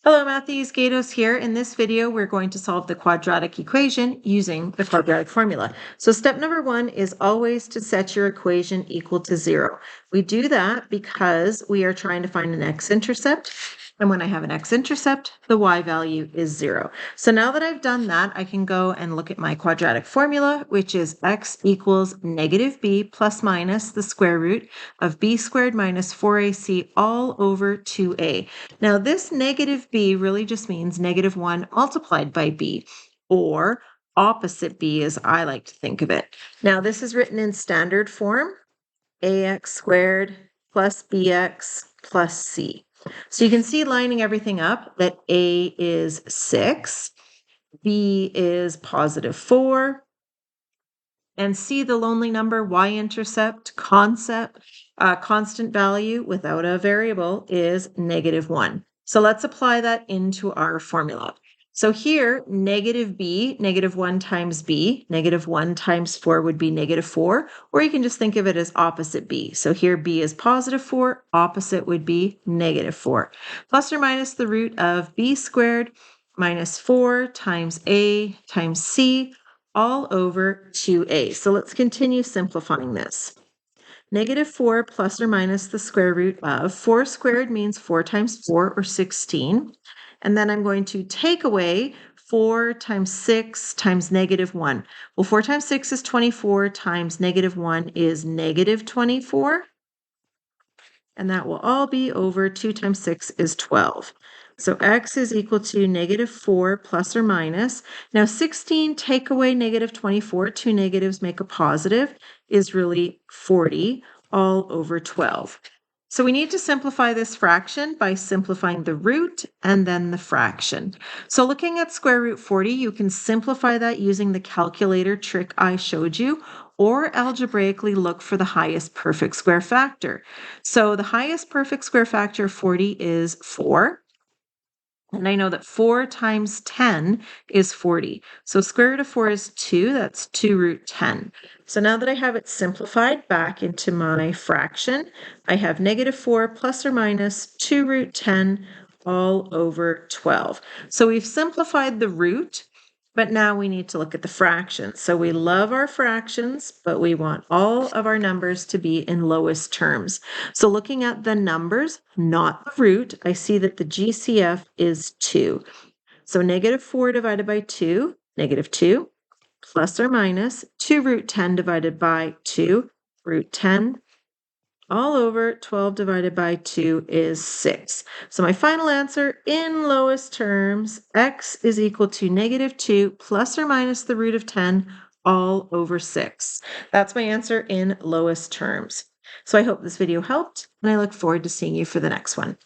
Hello, Matthews Gatos here. In this video, we're going to solve the quadratic equation using the quadratic formula. So step number one is always to set your equation equal to 0. We do that because we are trying to find an x-intercept. And when I have an x-intercept, the y value is 0. So now that I've done that, I can go and look at my quadratic formula, which is x equals negative b plus minus the square root of b squared minus 4ac all over 2a. Now, this negative b really just means negative 1 multiplied by b, or opposite b as I like to think of it. Now, this is written in standard form, ax squared plus bx plus c. So you can see lining everything up that a is 6, b is positive 4, and c, the lonely number, y-intercept, constant value without a variable, is negative 1. So let's apply that into our formula. So here, negative b, negative 1 times b, negative 1 times 4 would be negative 4, or you can just think of it as opposite b. So here b is positive 4, opposite would be negative 4. Plus or minus the root of b squared minus 4 times a times c, all over 2a. So let's continue simplifying this. Negative 4 plus or minus the square root of 4 squared means 4 times 4, or 16. And then I'm going to take away 4 times 6 times negative 1. Well, 4 times 6 is 24 times negative 1 is negative 24. And that will all be over 2 times 6 is 12. So x is equal to negative 4 plus or minus. Now 16 take away negative 24, two negatives make a positive, is really 40 all over 12. So we need to simplify this fraction by simplifying the root and then the fraction. So looking at square root 40, you can simplify that using the calculator trick I showed you, or algebraically look for the highest perfect square factor. So the highest perfect square factor of 40 is 4. And I know that 4 times 10 is 40. So square root of 4 is 2. That's 2 root 10. So now that I have it simplified back into my fraction, I have negative 4 plus or minus 2 root 10 all over 12. So we've simplified the root, but now we need to look at the fractions. So we love our fractions, but we want all of our numbers to be in lowest terms. So looking at the numbers, not the root, I see that the GCF is 2. So negative 4 divided by 2, negative 2, plus or minus 2 root 10 divided by 2, root 10, all over 12 divided by 2 is 6. So my final answer in lowest terms, x is equal to negative 2 plus or minus the root of 10 all over 6. That's my answer in lowest terms. So I hope this video helped, and I look forward to seeing you for the next one.